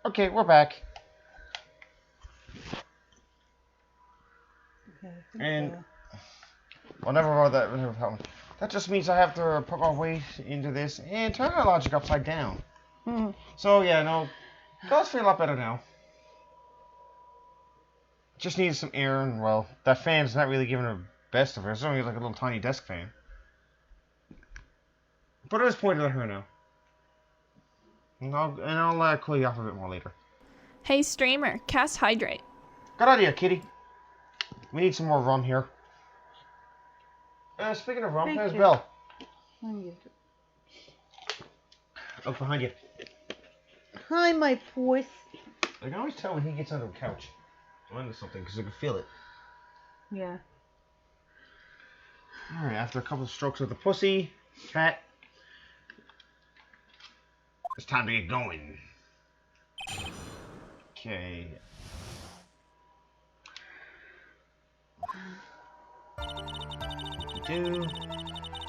Okay, we're back. Okay, And well, never mind that. That just means I have to put my weight into this and turn my logic upside down. So yeah, no, does feel a lot better now. Just needs some air, and well, that fan's not really giving the best of it. It's only like a little tiny desk fan. But it is pointed at her now. And I'll cool you off a bit more later. Hey, streamer, cast hydrate. Good idea, kitty. We need some more rum here. Speaking of rum, there's Bill. Oh, behind you. Hi, my puss. I can always tell when he gets under the couch. Or under something, because I can feel it. Yeah. Alright, after a couple of strokes with the pussy, cat, it's time to get going. Okay.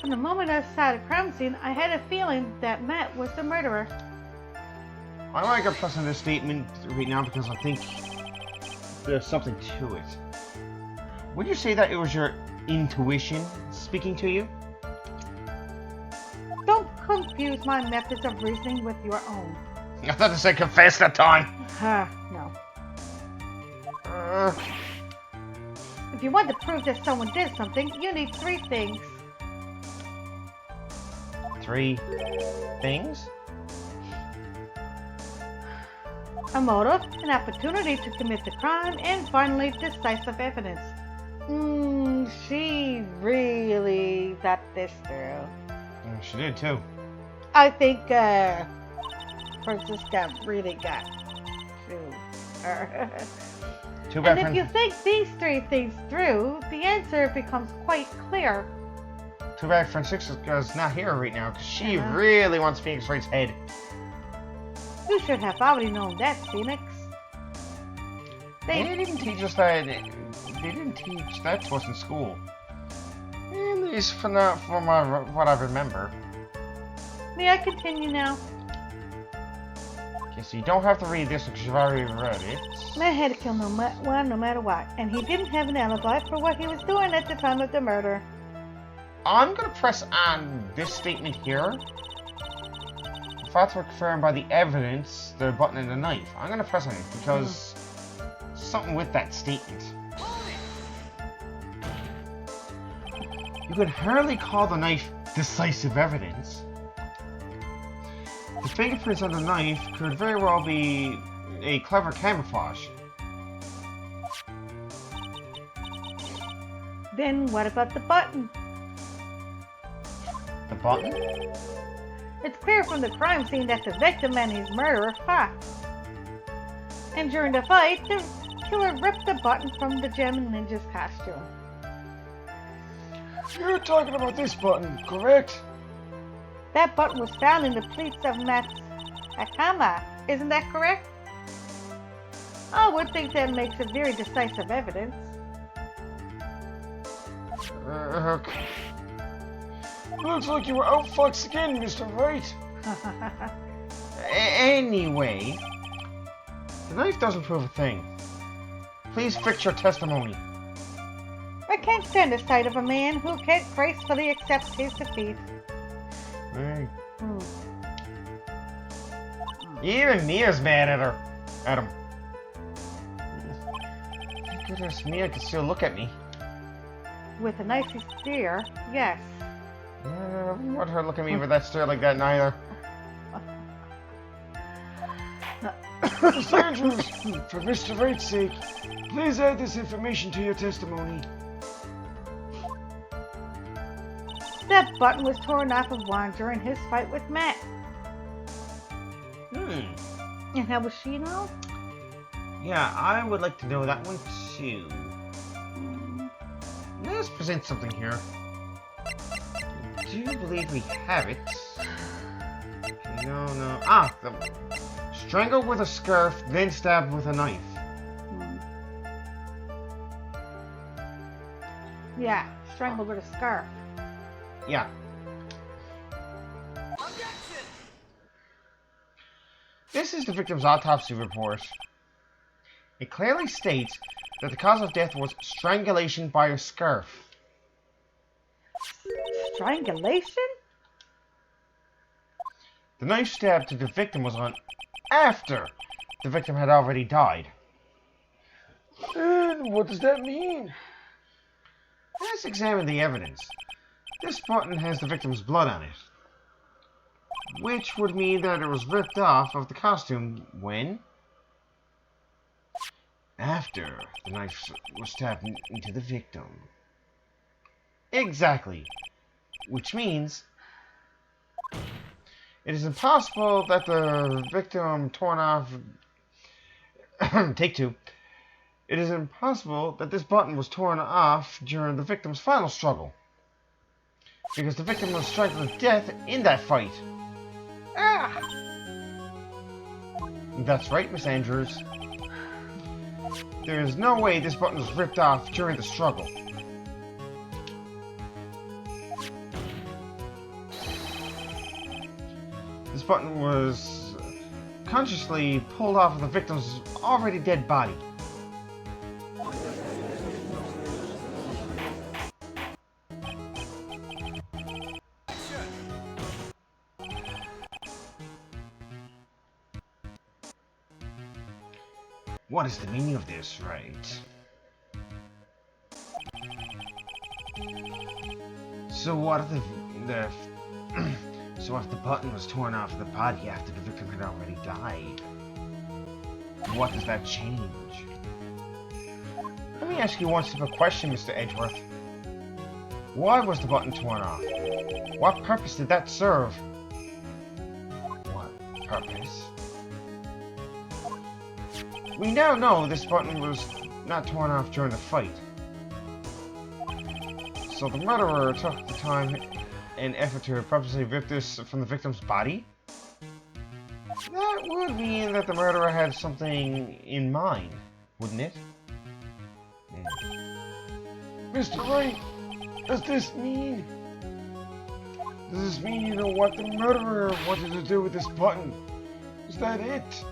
From the moment I saw the crime scene, I had a feeling that Matt was the murderer. I like to press on this statement right now because I think there's something to it. Would you say that it was your intuition speaking to you? Don't confuse my methods of reasoning with your own. I thought to say confess that time. No. If you want to prove that someone did something, you need 3 things. 3 things? A motive, an opportunity to commit the crime, and finally, decisive evidence. She really thought this through. She did too. I think, Francisca really got to her. Too bad. And if you think these 3 things through, the answer becomes quite clear. Too bad Francisca's not here right now, because she really wants Phoenix Wright's head. You should have already known that, Phoenix. They didn't teach us that. They didn't teach that to us in school. At least from what I remember. May I continue now? Okay, so you don't have to read this because you've already read it. Matt had to kill no matter what, and he didn't have an alibi for what he was doing at the time of the murder. I'm gonna press on this statement here. The facts were confirmed by the evidence, the button and the knife. I'm gonna press on it because something with that statement. You could hardly call the knife decisive evidence. The fingerprints on the knife could very well be a clever camouflage. Then what about the button? The button? It's clear from the crime scene that the victim and his murderer fought. And during the fight, the killer ripped the button from the gem ninja's costume. You're talking about this button, correct? That button was found in the pleats of Matt's hakama. Isn't that correct? I would think that makes it very decisive evidence. Okay. Looks like you were outfoxed again, Mr. Wright. Anyway, the knife doesn't prove a thing. Please fix your testimony. I can't stand the sight of a man who can't gracefully accept his defeat. Hey. Even Mia's mad at him. Thank goodness Mia can still look at me. With a nice stare, yes. I wouldn't want her to look at me with that stare like that neither. Mr. Andrews, for Mr. Wright's sake, please add this information to your testimony. That button was torn off of Juan during his fight with Matt. And how was she know? Yeah, I would like to know that one too. Let's present something here. Do you believe we have it? Okay, no. Strangled with a scarf, then stabbed with a knife. Yeah, strangled with a scarf. Yeah. This This is the victim's autopsy report. It clearly states that the cause of death was strangulation by a scarf. Strangulation? The knife stab to the victim was on after the victim had already died. And what does that mean? Let's examine the evidence. This button has the victim's blood on it, which would mean that it was ripped off of the costume when? After the knife was stabbed into the victim. Exactly. Which means it is impossible that the victim torn off... Take two. It is impossible that this button was torn off during the victim's final struggle, because the victim was strangled to death in that fight. Ah! That's right, Miss Andrews. There is no way this button was ripped off during the struggle. This button was consciously pulled off of the victim's already dead body. What is the meaning of this, right? So what if so if the button was torn off the body after the victim had already died? What does that change? Let me ask you one simple question, Mr. Edgeworth. Why was the button torn off? What purpose did that serve? What purpose? We now know this button was not torn off during the fight. So the murderer took the time and effort to purposely rip this from the victim's body? That would mean that the murderer had something in mind, wouldn't it? Mr. Wright, does this mean you know what the murderer wanted to do with this button? Is that it?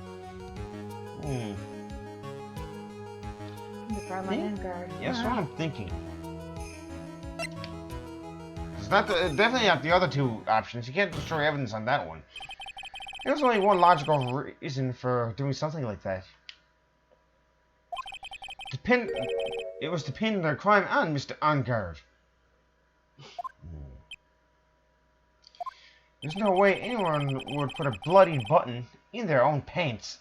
Matt Engarde. Yeah, that's what I'm thinking. It's not definitely not the other two options. You can't destroy evidence on that one. There's only one logical reason for doing something like that. It was to pin the crime on Mr. Engarde. There's no way anyone would put a bloody button in their own pants.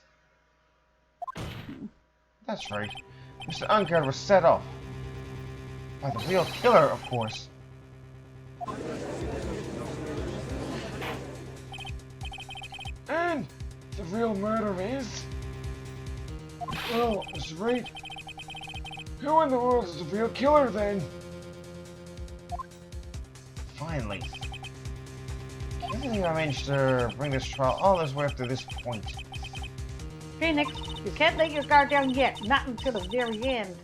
That's right. Mr. Engarde was set off. By the real killer, of course. And the real murderer is... Well, Mr. Wright, who in the world is the real killer, then? Finally. I think I managed to bring this trial all this way up to this point. Phoenix, you can't let your guard down yet. Not until the very end.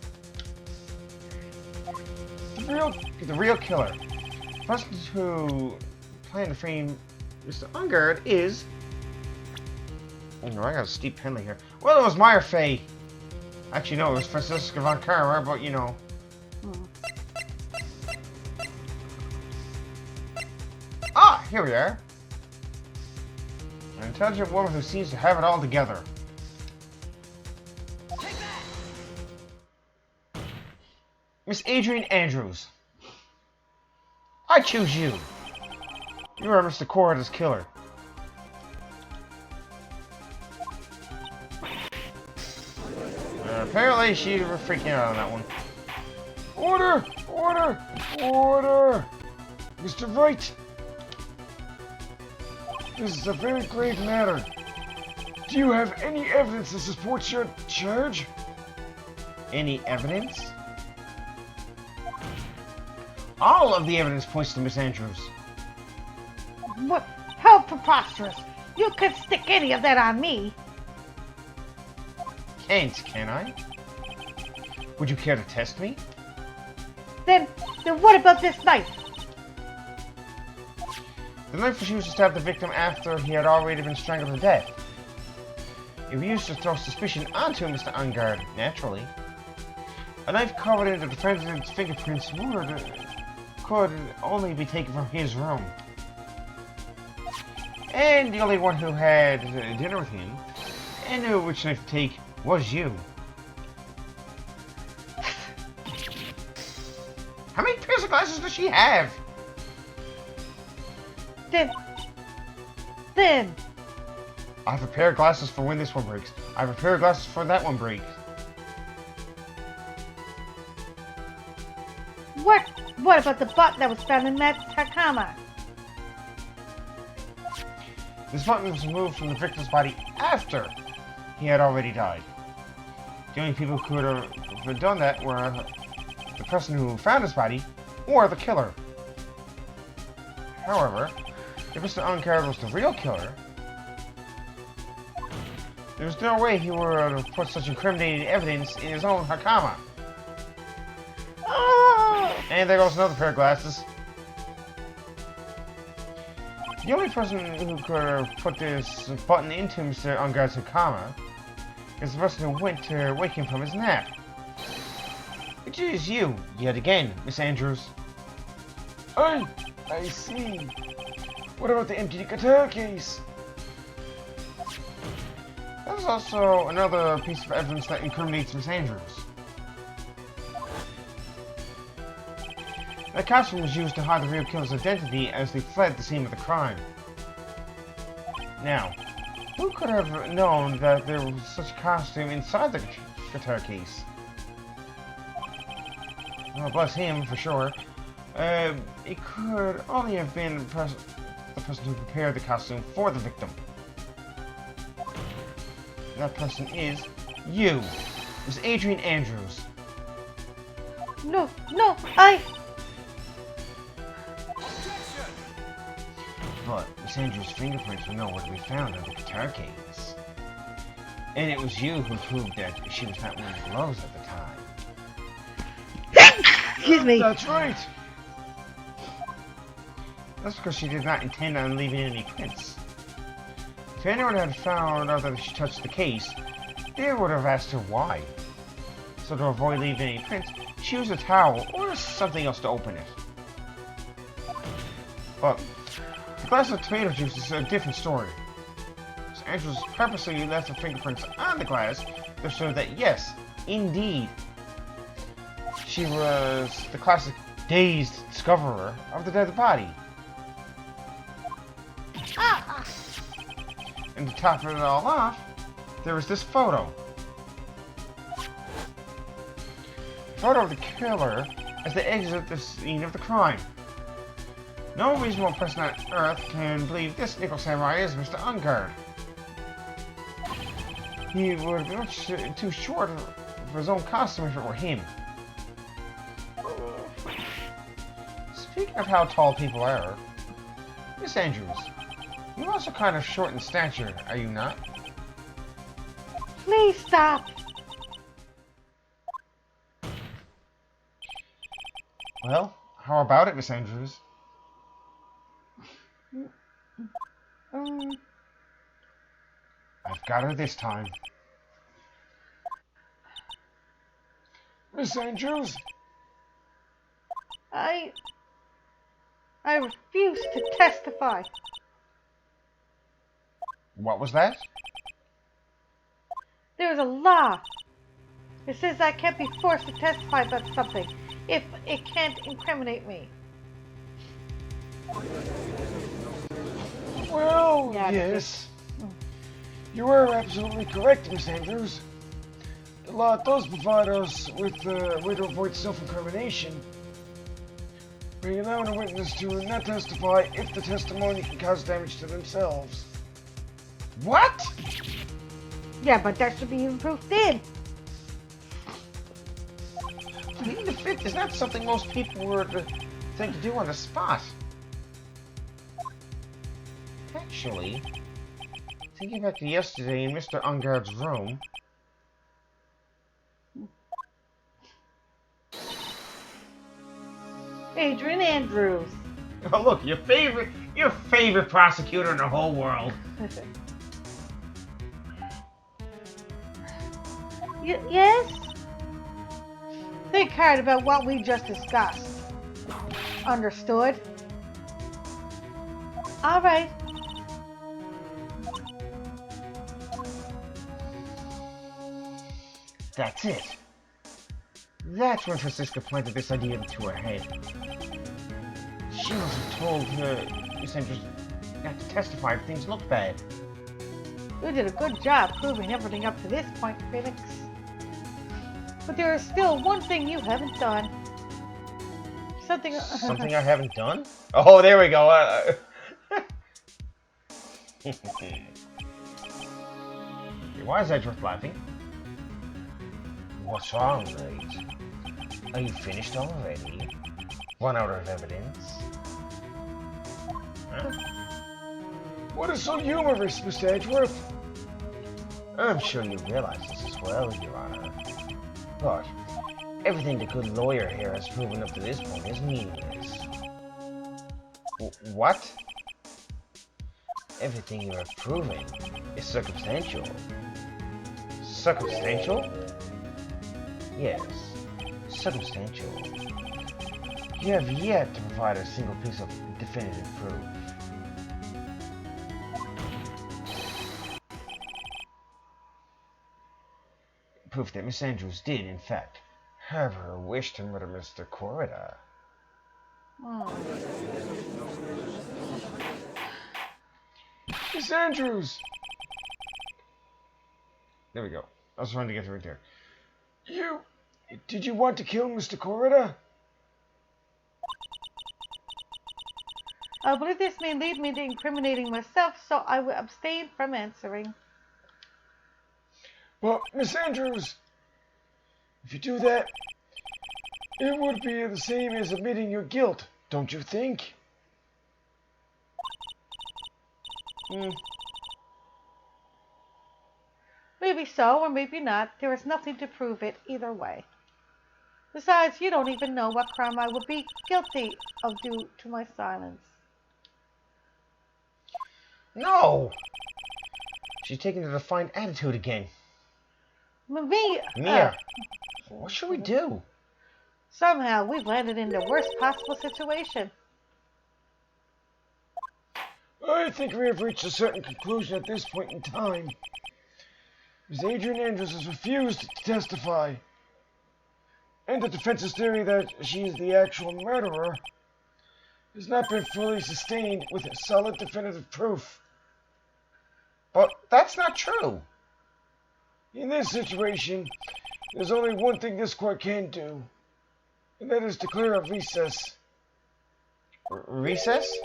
The real killer. The person who planned to frame Mr. Engarde is... Oh no, I got a steep penalty here. Well, it was Meyer Fay. Actually, no, it was Francisca von Karmer, but you know. Ah, here we are. An intelligent woman who seems to have it all together. Miss Adrian Andrews. I choose you. You are Mr. Corrida's killer. Apparently she was freaking out on that one. Order! Order! Order! Mr. Wright! This is a very grave matter. Do you have any evidence to support your charge? Any evidence? All of the evidence points to Miss Andrews. What? How preposterous! You could stick any of that on me. Can't, can I? Would you care to test me? Then what about this knife? The knife was used to stab the victim after he had already been strangled to death. If used to throw suspicion onto Mr. Engarde, naturally. A knife covered in the defendant's fingerprints could only be taken from his room. And the only one who had dinner with him and knew which knife to take was you. How many pairs of glasses does she have? Then. I have a pair of glasses for when this one breaks. I have a pair of glasses for that one breaks. What about the button that was found in Matt's Hakama? This button was removed from the victim's body after he had already died. The only people who could have done that were the person who found his body or the killer. However, if Mr. Engarde was the real killer, there's no way he would have put such incriminating evidence in his own Hakama. And there goes another pair of glasses. The only person who could have put this button into Mr. Engarde's Hakama is the person who went to wake him from his nap. Which is you, yet again, Miss Andrews. I see. What about the empty guitar case? There's also another piece of evidence that incriminates Miss Andrews. The costume was used to hide the real killer's identity as they fled the scene of the crime. Now, who could have known that there was such a costume inside the guitar case? Well, bless him, for sure. It could only have been the person who prepared the costume for the victim. That person is you, Miss Adrian Andrews. No, But Miss Andrews' fingerprints were nowhere to be found on the guitar case. And it was you who proved that she was not wearing gloves at the time. Excuse me. That's right. That's because she did not intend on leaving any prints. If anyone had found out that she touched the case, they would have asked her why. So to avoid leaving any prints, she used a towel or something else to open it. But the glass of tomato juice is a different story. Miss Andrews purposely left her fingerprints on the glass to show that yes, indeed, she was the classic dazed discoverer of the dead body. And to top it all off, there was this photo. Photo of the killer as they exit the scene of the crime. No reasonable person on Earth can believe this Nickel Samurai is Mr. Engarde. He would be much too short for his own costume if it were him. Speaking of how tall people are, Miss Andrews, you're also kind of short in stature, are you not? Please stop. Well, how about it, Miss Andrews? I've got her this time. Miss Andrews? I refuse to testify. What was that? There is a law. It says I can't be forced to testify about something if it can't incriminate me. Well, Yeah, yes. You are absolutely correct, Miss Andrews. The law does provide us with a way to avoid self-incrimination. We allow a witness to not testify if the testimony can cause damage to themselves. What? Yeah, but that should be improved in. Pleading the fifth is not something most people would think to do on the spot. Actually, thinking back to yesterday in Mr. Engarde's room, Adrian Andrews. oh look, your favorite prosecutor in the whole world. Yes? Think hard about what we just discussed. Understood? Alright. That's it. That's when Francisca planted this idea into her head. She must have told Miss Andrews not to testify if things looked bad. You did a good job proving everything up to this point, Phoenix. But there is still one thing you haven't done. Something I haven't done? Oh, there we go. Why is Edgeworth laughing? What's wrong, Wright? Are you finished already? Run out of evidence? Huh? What is so humorous, Mr. Edgeworth? I'm sure you realize this as well, Your Honor. But everything the good lawyer here has proven up to this point is meaningless. What? Everything you are proving is circumstantial. Circumstantial? Yes, circumstantial. You have yet to provide a single piece of definitive proof. Proof that Miss Andrews did, in fact, have her wish to murder Mr. Corrida. Miss Andrews! There we go. I was trying to get right there. Did you want to kill Mr. Corrida? I believe this may lead me to incriminating myself, so I will abstain from answering. Well, Miss Andrews, if you do that, it would be the same as admitting your guilt, don't you think? Maybe so, or maybe not. There is nothing to prove it either way. Besides, you don't even know what crime I would be guilty of due to my silence. No! She's taking a defiant attitude again. Mia! What should we do? Somehow, we've landed in the worst possible situation. I think we have reached a certain conclusion at this point in time. Ms. Adrian Andrews has refused to testify, and the defense's theory that she is the actual murderer has not been fully sustained with solid definitive proof. But that's not true. In this situation, there's only one thing this court can do, and that is declare a recess. Recess?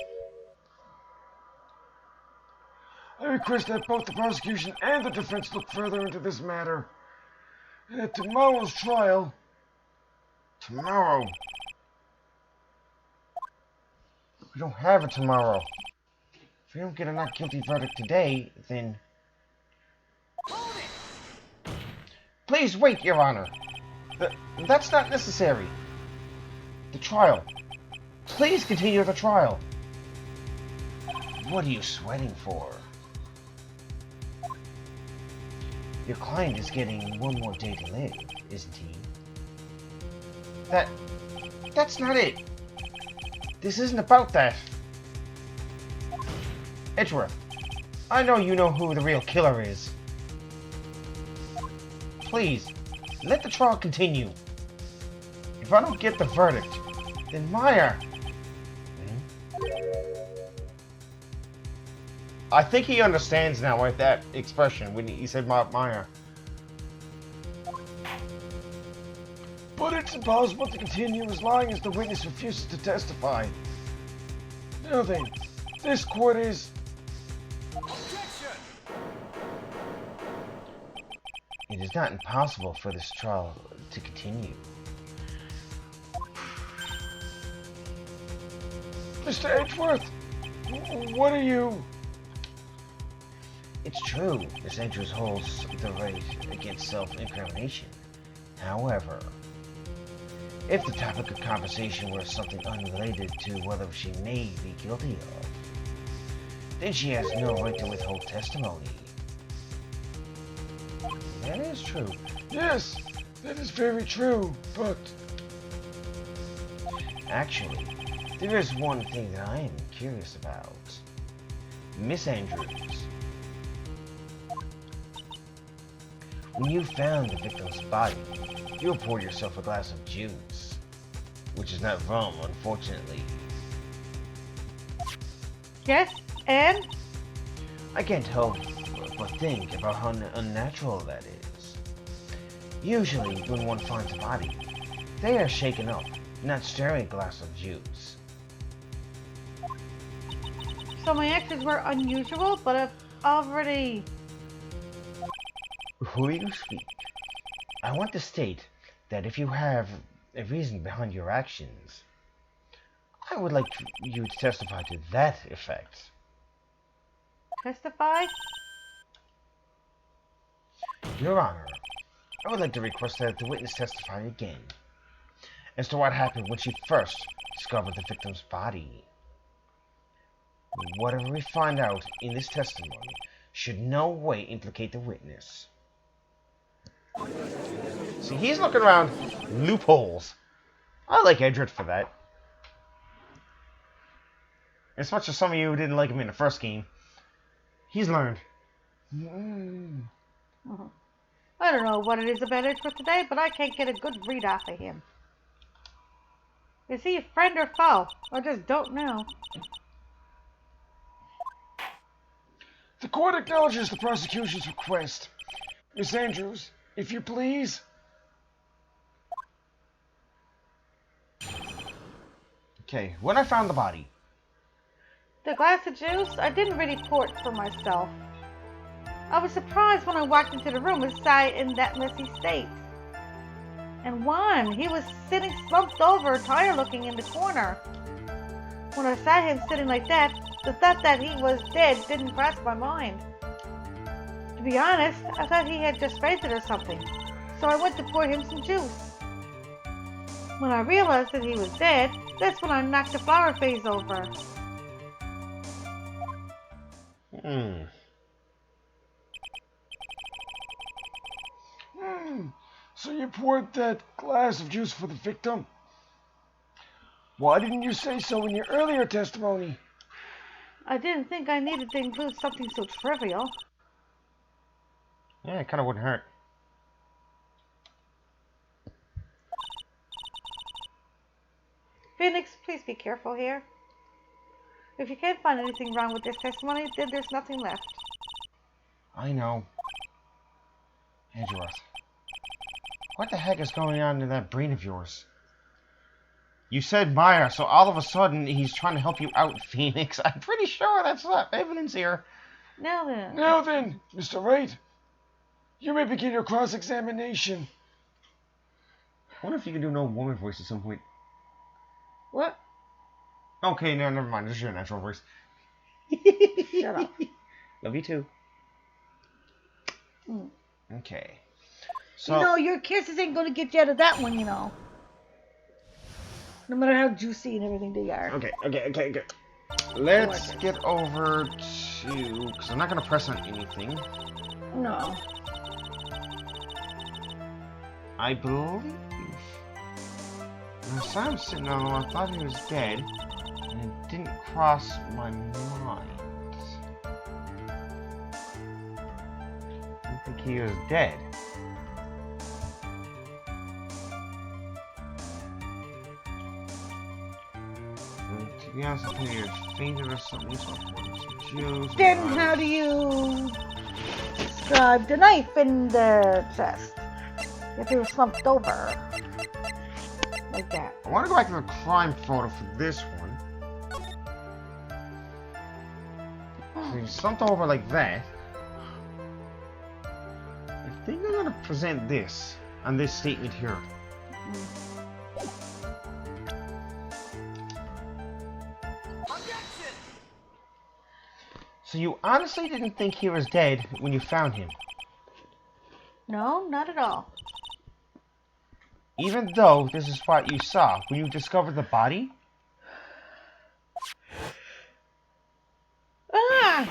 I request that both the prosecution and the defense look further into this matter, and at tomorrow's trial... Tomorrow? We don't have a tomorrow. If we don't get a not guilty verdict today, then... Please wait, Your Honor. That's not necessary. The trial. Please continue the trial. What are you sweating for? Your client is getting one more day to live, isn't he? That's not it. This isn't about that. Edgeworth, I know you know who the real killer is. Please, let the trial continue. If I don't get the verdict, then Meyer... I think he understands now with that expression when he said Meyer. But it's impossible to continue as long as the witness refuses to testify. Now then, this court is... It is not impossible for this trial to continue. Mr. Edgeworth, what are you... It's true, Miss Andrews holds the right against self-incrimination. However, if the topic of conversation were something unrelated to whether she may be guilty of, then she has no right to withhold testimony. That is true. Yes, that is very true, but... Actually, there is one thing that I am curious about. Miss Andrews. When you found the victim's body, you poured yourself a glass of juice. Which is not rum, unfortunately. Yes, and? I can't help but think about how unnatural that is. Usually, when one finds a body, they are shaken up, not stirring a glass of juice. So my actions were unusual, but I've already... Before you speak, I want to state that if you have a reason behind your actions, I would like you to testify to that effect. Testify? Your Honor, I would like to request that the witness testify again as to what happened when she first discovered the victim's body. Whatever we find out in this testimony should no way implicate the witness. See, he's looking around loopholes. I like Adrian for that. As much as some of you didn't like him in the first game, he's learned. I don't know what it is about Edward today, but I can't get a good read off of him. Is he a friend or foe? I just don't know. The court acknowledges the prosecution's request. Miss Andrews, if you please. Okay, when I found the body. The glass of juice, I didn't really pour it for myself. I was surprised when I walked into the room and saw it in that messy state. And Juan, he was sitting slumped over, tired looking in the corner. When I saw him sitting like that, the thought that he was dead didn't cross my mind. To be honest, I thought he had just fainted or something, so I went to pour him some juice. When I realized that he was dead, that's when I knocked the flower vase over. So you poured that glass of juice for the victim? Why didn't you say so in your earlier testimony? I didn't think I needed to include something so trivial. Yeah, it kind of wouldn't hurt. Phoenix, please be careful here. If you can't find anything wrong with this testimony, then there's nothing left. I know. Andrews, what the heck is going on in that brain of yours? You said Meyer, so all of a sudden he's trying to help you out, Phoenix. I'm pretty sure that's not evidence here. Now then, Mr. Wright, you may begin your cross-examination. I wonder if you can do no woman voice at some point. What? Okay, no, never mind. This is your natural voice. Shut up. Love you too. Okay. So, You know, your kisses ain't gonna get you out of that one, you know. No matter how juicy and everything they are. Okay. Let's get over to... Because I'm not going to press on anything. No. I believe... When I saw him sitting on the wall, I thought he was dead. And it didn't cross my mind. I don't think he was dead. To be honest, I think he was fainted or something, so I poured some juice. Then how do you describe the knife in the chest? If he was slumped over. Like that. I want to go back to the crime photo for this one. So he's slumped over like that. I think I'm going to present this on this statement here. So you honestly didn't think he was dead when you found him? No, not at all. Even though this is what you saw when you discovered the body? Ah!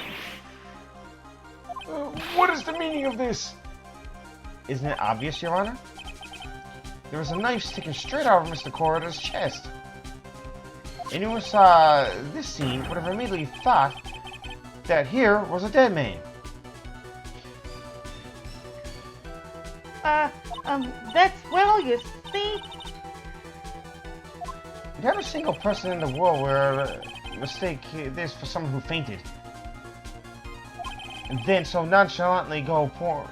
What is the meaning of this? Isn't it obvious, Your Honor? There was a knife sticking straight out of Mr. Corrida's chest. Anyone who saw this scene would have immediately thought that here was a dead man. Well, you see? Not a single person in the world where a mistake this for someone who fainted. And then so nonchalantly go pour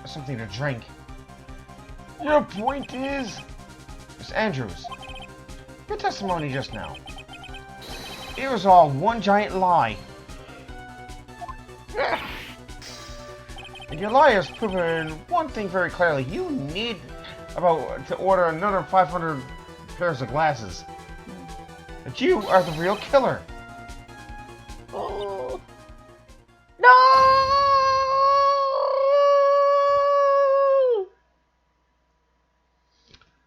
something to drink. Your point is? Miss Andrews, your testimony just now. It was all one giant lie. And your lie has proven one thing very clearly. You need to order another 500 pairs of glasses. That you are the real killer. Oh. No!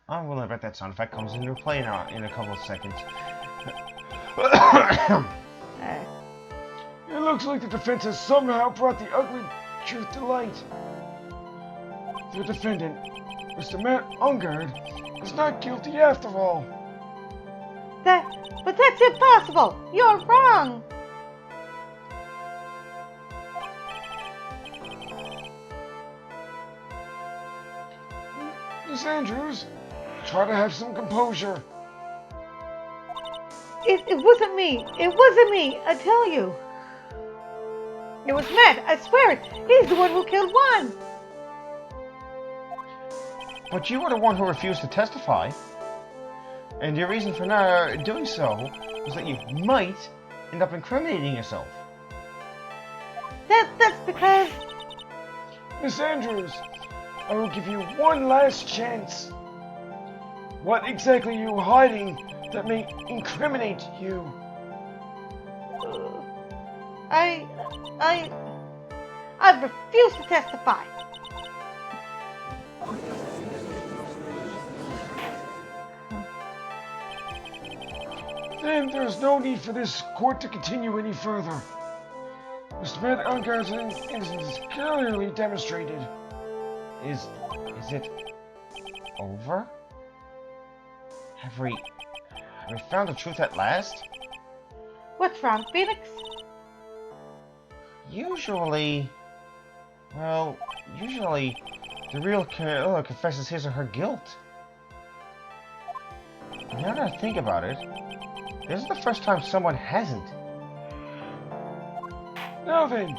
I'm willing to bet that sound effect comes into play now in a couple of seconds. It looks like the defense has somehow brought the ugly truth to light. The defendant, Mr. Matt Engarde, is not guilty after all. But that's impossible! You're wrong! Miss Andrews, try to have some composure. It wasn't me. It wasn't me, I tell you. It was Matt, I swear it. He's the one who killed Juan. But you were the one who refused to testify. And your reason for not doing so was that you might end up incriminating yourself. That's because... Miss Andrews, I will give you one last chance. What exactly are you hiding that may incriminate you? I refuse to testify. Then there's no need for this court to continue any further. Mr. Matt Engarde's innocence is clearly demonstrated. Is it over? Have we found the truth at last? What's wrong, Phoenix? Usually the real killer confesses his or her guilt. Now that I think about it, this is the first time someone hasn't. Now then,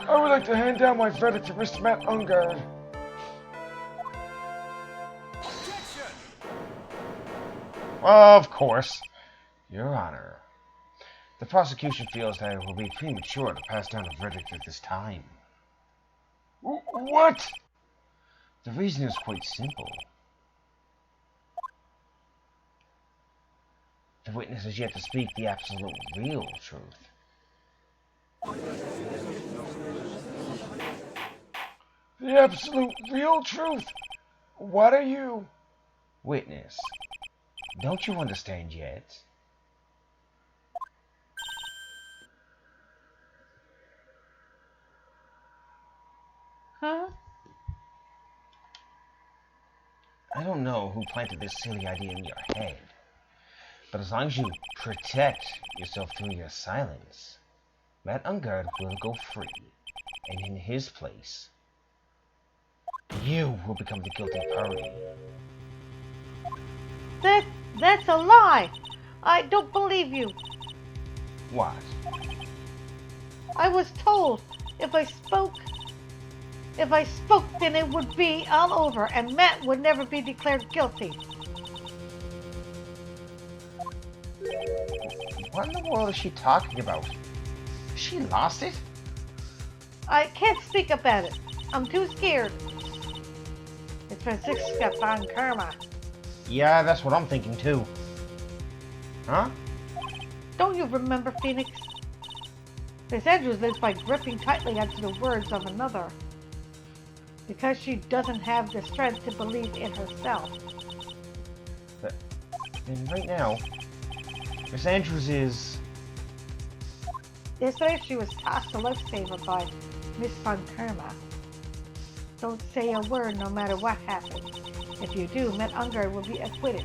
I would like to hand down my verdict for Mr. Matt Engarde. Of course, Your Honor. The prosecution feels that it will be premature to pass down a verdict at this time. What? The reason is quite simple. The witness has yet to speak the absolute real truth. The absolute real truth? What are you? Witness, don't you understand yet? Huh? I don't know who planted this silly idea in your head, but as long as you protect yourself through your silence, Matt Engarde will go free, and in his place, you will become the guilty party. That's a lie. I don't believe you. What? I was told if I spoke, then it would be all over and Matt would never be declared guilty. What in the world is she talking about? She lost it? I can't speak about it. I'm too scared. It's Francisca von Karma. Yeah, that's what I'm thinking too. Huh? Don't you remember, Phoenix? Miss Andrews lives by gripping tightly onto the words of another. Because she doesn't have the strength to believe in herself. But then right now, Miss Andrews is... Yesterday she was tossed a lifesaver by Miss von Karma. Don't say a word no matter what happens. If you do, Matt Engarde will be acquitted.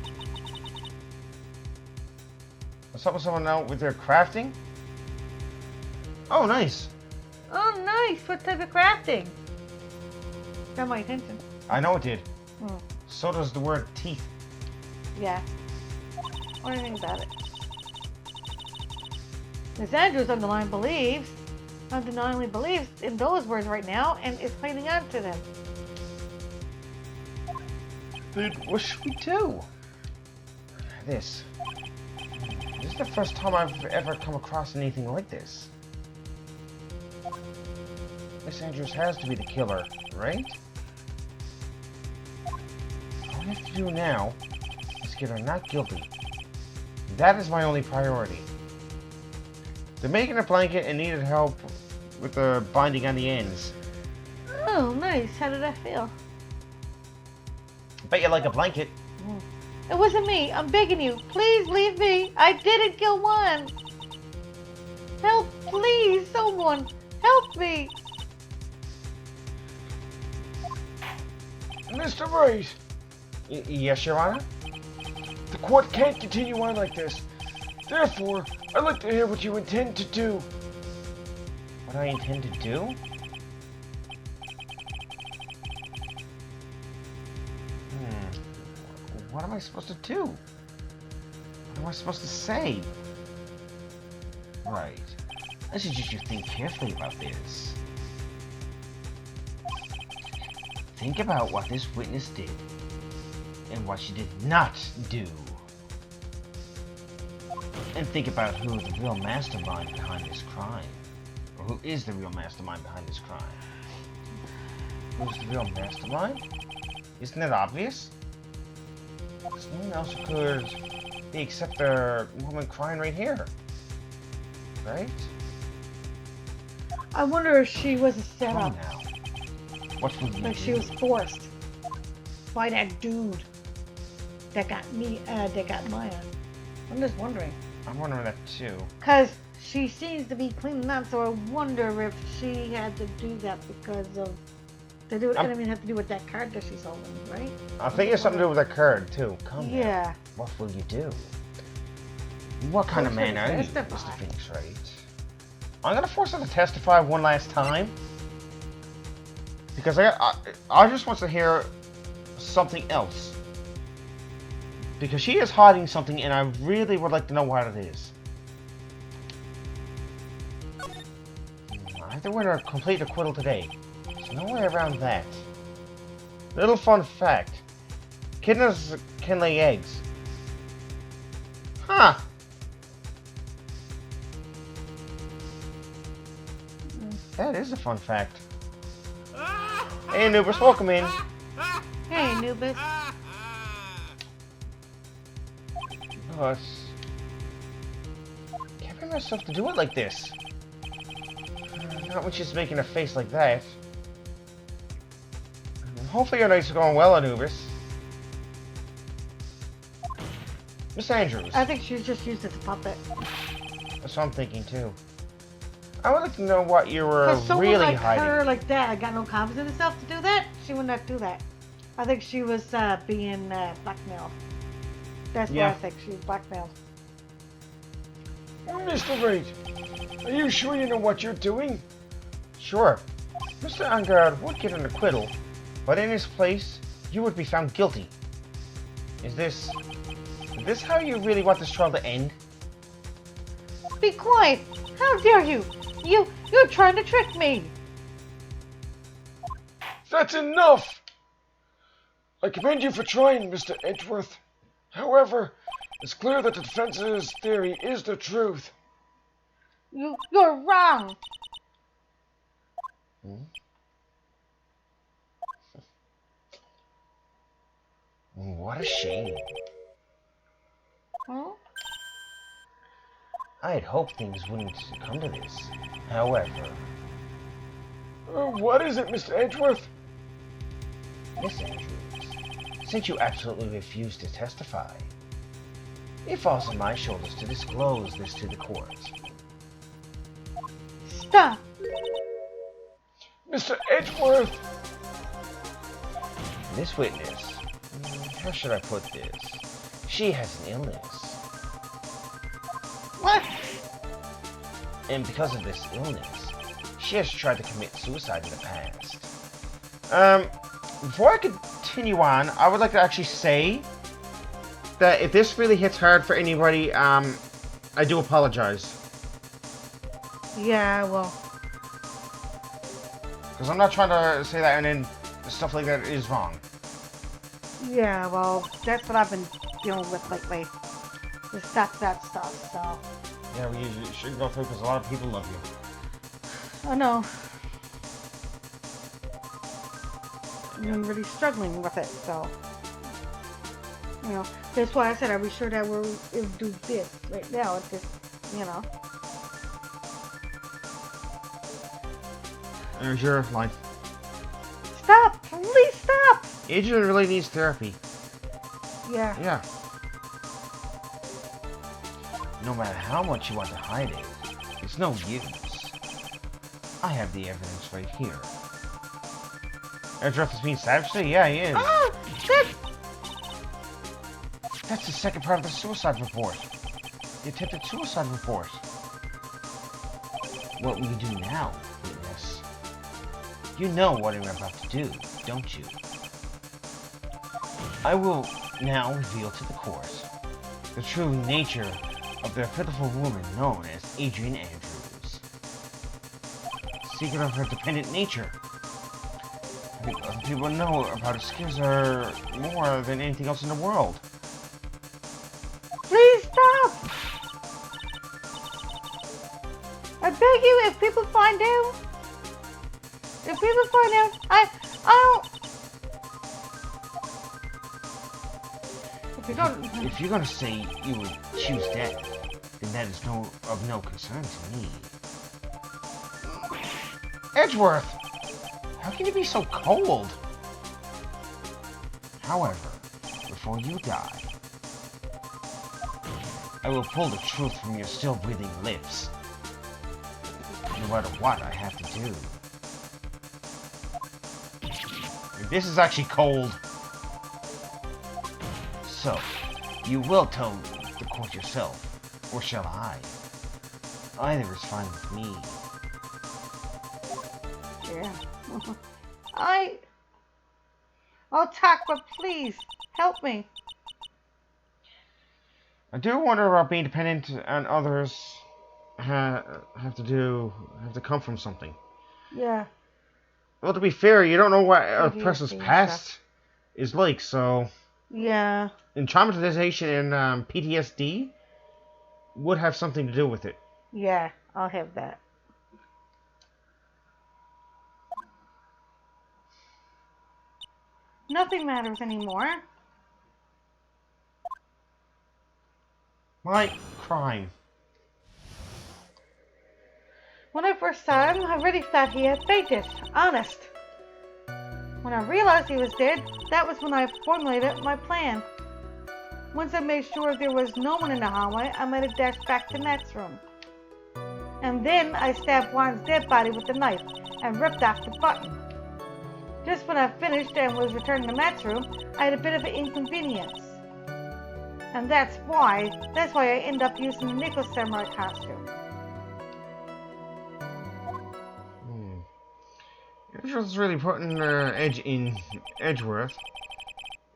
What's up with someone out with their crafting? Oh, nice. Oh, nice. What type of crafting? Got my attention. I know it did. Hmm. So does the word teeth. Yeah. What do you think about it? Miss Andrews undeniably believes in those words right now and is clinging on to them. Dude, what should we do? This is the first time I've ever come across anything like this. Miss Andrews has to be the killer, right? All we have to do now is get her not guilty. That is my only priority. They're making a blanket and needed help with the binding on the ends. Oh, nice. How did that feel? Bet you like a blanket. It wasn't me. I'm begging you. Please leave me. I didn't kill one. Help, please, someone. Help me. Mr. Wright, Yes, Your Honor? the court can't continue on like this. Therefore, I'd like to hear what you intend to do. What I intend to do? What am I supposed to do? What am I supposed to say? Right. I suggest you think carefully about this. Think about what this witness did and what she did not do. And think about who the real mastermind behind this crime. Or who is the real mastermind behind this crime. Who's the real mastermind? Isn't it obvious? There's no one else who could be except the woman crying right here. Right? I wonder if she was a Come on setup. now. What will you Like do? she was forced by that dude that got me, that got Maya. I'm just wondering. I'm wondering that too. Because she seems to be cleaning up, so I wonder if she had to do that because of... I mean, have to do with that card that she's holding, right? I think it's something to do with that card too. Come now. Yeah. What will you do? What kind of Force her man to are you, testify. Mr. Phoenix Wright? I'm gonna force her to testify one last time. Because I just want to hear something else. Because she is hiding something and I really would like to know what it is. I have to win her complete acquittal today. There's no way around that. Little fun fact. Kittens can lay eggs. Huh. That is a fun fact. Hey, Anubis, welcome in. Hey, Anubis. But can't bring myself to do it like this. Not when she's making a face like that. Hopefully your nights are going well, Anubis. Miss Andrews. I think she's just used as a puppet. That's what I'm thinking too. I would like to know what you were Because someone really like hiding. her, like that, got no confidence in herself to do that, she would not do that. I think she was being blackmailed. That's what Yeah. I think. She was blackmailed. Mr. Wright, are you sure you know what you're doing? Sure. Mr. Engarde would get an acquittal, but in his place, you would be found guilty. Is this how you really want this trial to end? Be quiet! How dare you? You're trying to trick me! That's enough! I commend you for trying, Mr. Edgeworth. However, it's clear that the defense's theory is the truth. You're wrong! What a shame. Huh? I had hoped things wouldn't come to this. However, What is it, Mr. Edgeworth? Miss Andrews, since you absolutely refuse to testify, it falls on my shoulders to disclose this to the court. Stop! Mr. Edgeworth! This witness, how should I put this? She has an illness. What? And because of this illness, she has tried to commit suicide in the past. Before I continue on, I would like to actually say that if this really hits hard for anybody, I do apologize. Yeah, well. Because I'm not trying to say that and then stuff like that is wrong. Yeah, well, that's what I've been dealing with lately. Just that stuff, so. Yeah, well, you should go through because a lot of people love you. I know. I'm really struggling with it, so. You know, that's why I said I'll be sure that we'll do this right now. It's just, you know. There's your line. Stop! Please stop! Adrian really needs therapy. Yeah. Yeah. No matter how much you want to hide it, it's no use. I have the evidence right here. Airdrop is being savage today? Yeah, he is. Oh! That's the second part of the suicide report. The attempted suicide report. What will you do now, witness? You know what I'm about to do, don't you? I will now reveal to the court the true nature of the pitiful woman known as Adrian Andrews. The secret of her dependent nature. People know about her scares her more than anything else in the world. Please stop! I beg you, if people find out, I don't. If you're gonna say you would choose death, then that is of no concern to me. Edgeworth! How can you be so cold? However, before you die, I will pull the truth from your still breathing lips. No matter what I have to do. This is actually cold. So, you will tell the court yourself, or shall I? Either is fine with me. Yeah. I'll talk, but please, help me. I do wonder about being dependent on others have to come from something. Yeah. Well, to be fair, you don't know what a PTSD person's and past stuff. is like, so... Yeah. And traumatization and PTSD would have something to do with it. Yeah, I'll have that. Nothing matters anymore. My crime. When I first saw him, I really thought he had fainted. Honest. When I realized he was dead, that was when I formulated my plan. Once I made sure there was no one in the hallway, I made a dash back to Matt's room. And then I stabbed Juan's dead body with a knife and ripped off the button. Just when I finished and was returning to Matt's room, I had a bit of an inconvenience. And that's why I ended up using the Nicholas Samurai costume. Edgeworth's really putting edge in Edgeworth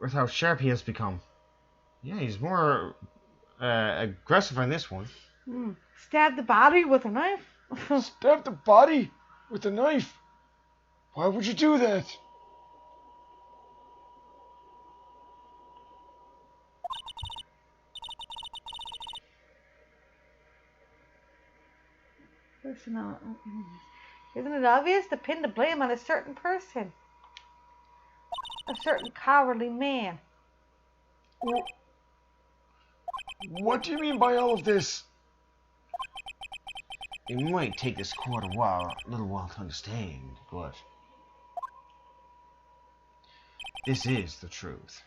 with how sharp he has become. Yeah, he's more aggressive on this one. Stabbed the body with a knife? Stab the body with a knife? Why would you do that? Personal. Isn't it obvious to pin the blame on a certain person? A certain cowardly man. What do you mean by all of this? It might take this court a little while to understand, but this is the truth.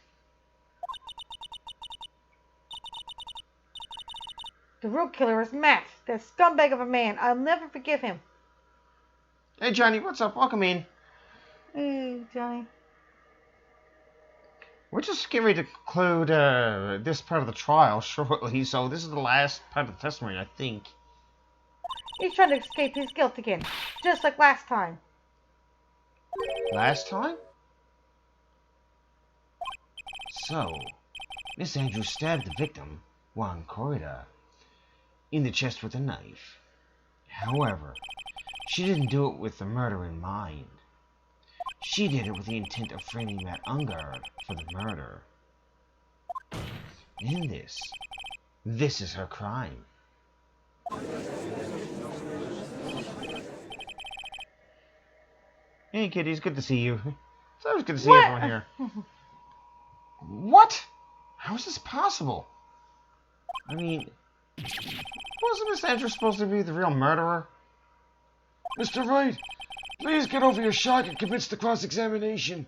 The real killer is Matt, that scumbag of a man. I'll never forgive him. Hey Johnny, what's up? Welcome in. Hey, Johnny. We're just getting ready to conclude this part of the trial shortly, so this is the last part of the testimony, I think. He's trying to escape his guilt again, just like last time. Last time? So, Miss Andrews stabbed the victim, Juan Corrida, in the chest with a knife. However, she didn't do it with the murder in mind. She did it with the intent of framing Matt Engarde for the murder. And this is her crime. Hey kiddies, good to see you. It's always good to see everyone here. What? How is this possible? I mean, wasn't Miss Andrews supposed to be the real murderer? Mr. Wright, please get over your shock and commence the cross-examination.